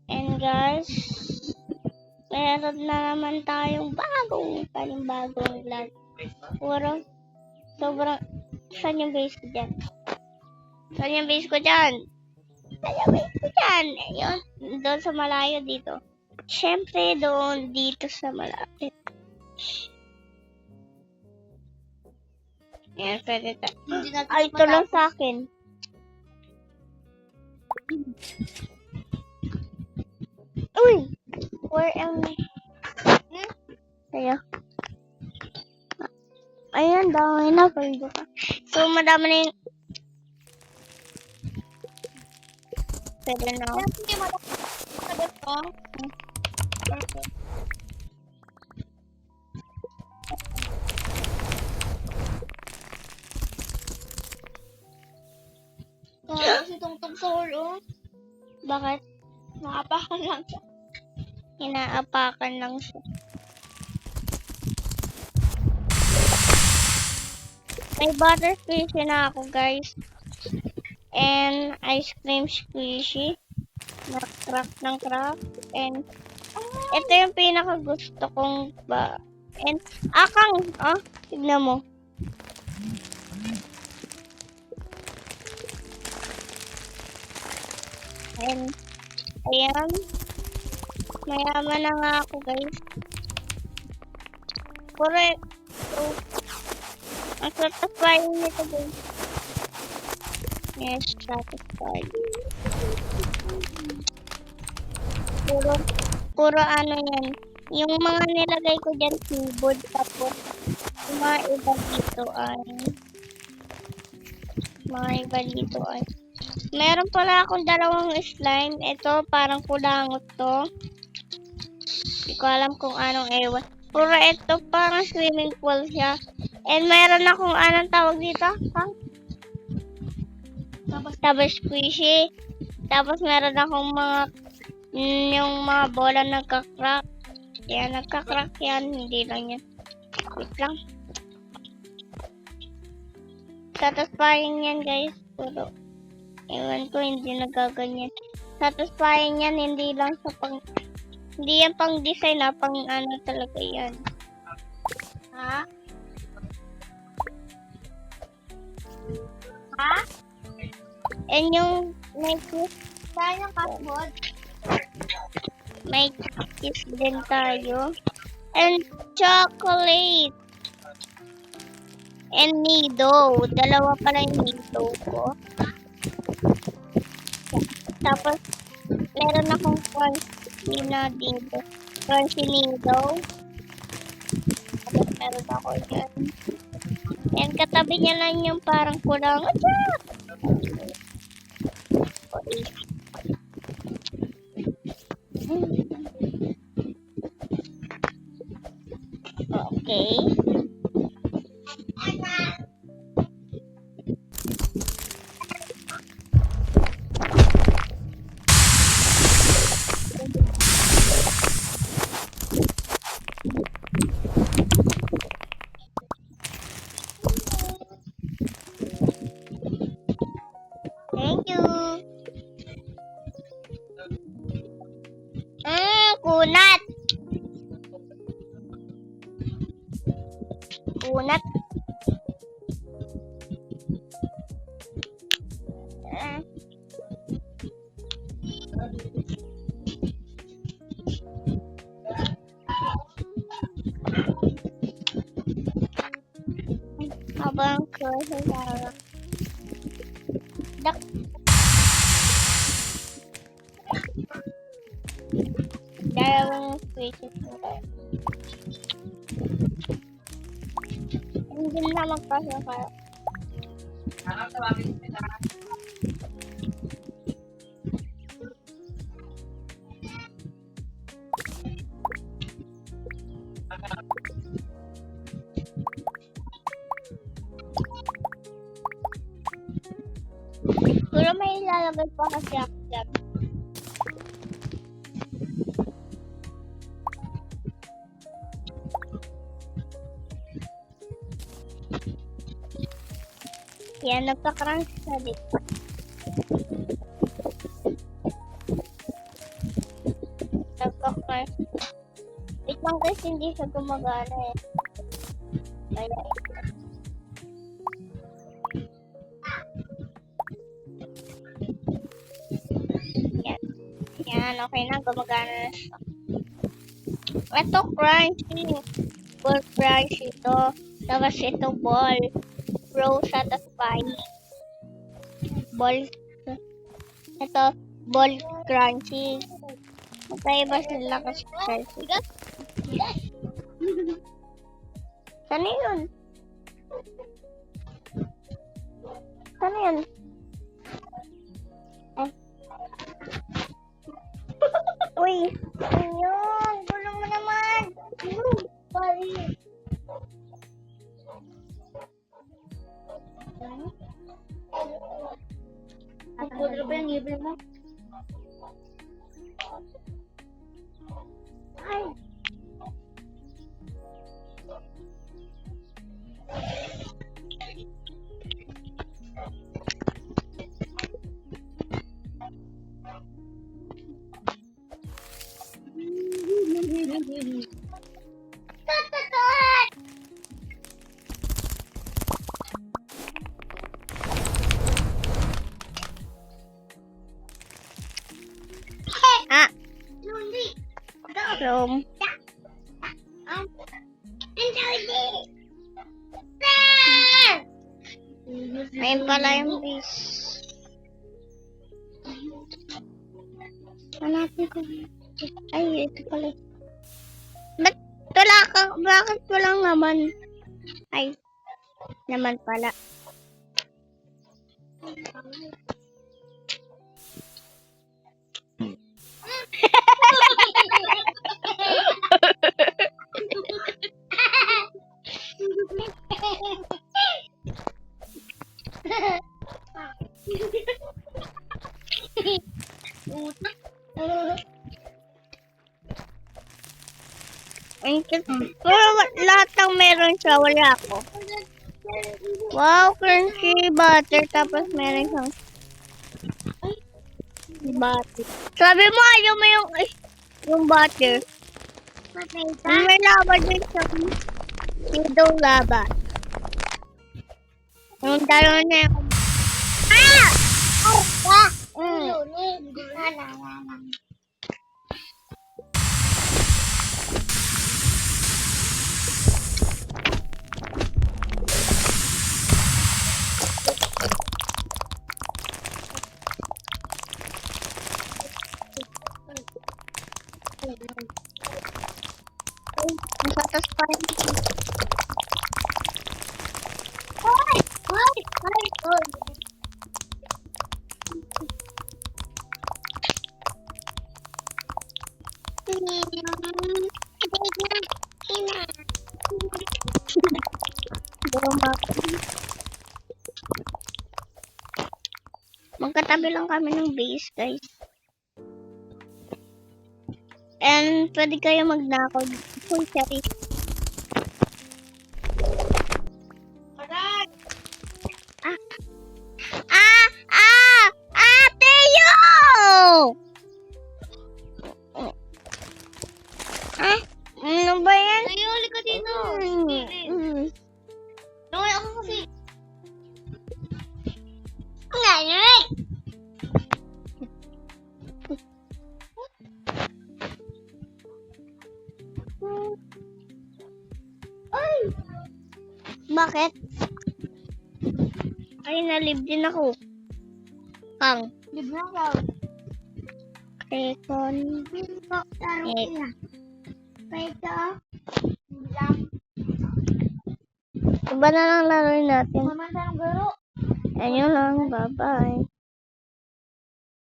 And guys, meron na naman tayong panibagong vlog. Puro, sobrang, saan yung base ko dyan? Saan yung base ko dyan? Ayun, doon sa malayo dito. Siyempre, doon dito sa malapit. Ayan, pwede tayo. Ay, ito lang sa akin. Uy! Where am I? Kaya. Ayan, dami na. Pwede ka. So, madami na yung... Pwede na. Hindi mo sagot ko. Okay. Si Tungtong sa ulo. Bakit? Nakapakan lang siya. Inaapakan lang siya. May butter squishy na ako, guys. And ice cream squishy. Na-crack ng crack. And ito yung pinaka gusto kong ba. And akang, tignan mo. And ayan. Mayaman na nga ako, guys. Correct. So, ang satisfying nito, guys. Yes, satisfying. Puro ano yan. Yung mga nilagay ko dyan, keyboard. Tapos, yung mga iba dito ay meron pala akong dalawang slime. Ito, parang kulangot to. Hindi ko alam kung anong ewan. Puro ito, parang swimming pool siya. And meron akong anong tawag dito? Tapos squishy. Tapos meron akong yung mga bola nagka-crack. Yan, nagka-crack yan. Hindi lang yan. Wait lang. Satisfying yan, guys. Puro. Ewan ko, hindi nagaganyan. Satisfying yan, hindi lang sa hindi yan pang design pang ano talaga yan. Ha? And yung may kiss, Saan yung cupboard? may kiss din tayo. And chocolate. And Nido. Dalawa pala yung Nido ko. Tapos, meron akong crunchy na dito. Crunchy Nido. Tapos, meron ako yan. And katabi niya lang yung parang kulang. Okay. Thank you. Kunat. Kunat. Habang ko sa dalawang squishes mo tayo. Hindi na magpasa kayo. Pero may ilalagay pa kasi ako dyan. Yan, nagka-crunch na dito. Nagka-crunch. Wait lang guys, hindi siya gumagana eh. Kaya yan. Yan, okay na. Gumagana na siya. Ito, crunchy. Ball crunch ito. Tapos ito, ball. Row satisfying. Ball. Ito, ball crunchy. Magkaiba sila kasi crunchy. Saan yun? Saan yun? Eh. Uy! Ayun! Gulong mo naman! Sorry. Ang pudro pa yung ngipin mo. Ay! Ah! Room. Ayun pala yung base. Hanapin ko. Ay, ito pala. Bakit walang naman? Ay, naman pala. Pero lahat ng meron siya, wala ako. Wow, crunchy butter. Tapos meron siyang butter. Sabi mo, ayaw mo yung butter. May laba din siya. Hindi laba. Yung dalawa na yung... Ah! Satisfying. Magkatabi lang kami ng base, guys. And pwede kayo magnakaw. Full cherry. Teo! Ano ba yan? Ayoli ka dito. Nawala ako kasi. Ngayon! Ay! Bakit? Ay, nalib din ako. Pang. Libre na daw. Second. Pwede. Lang. Iba na lang laruin natin. Mamanda ng garo. Ayun lang. Bye-bye.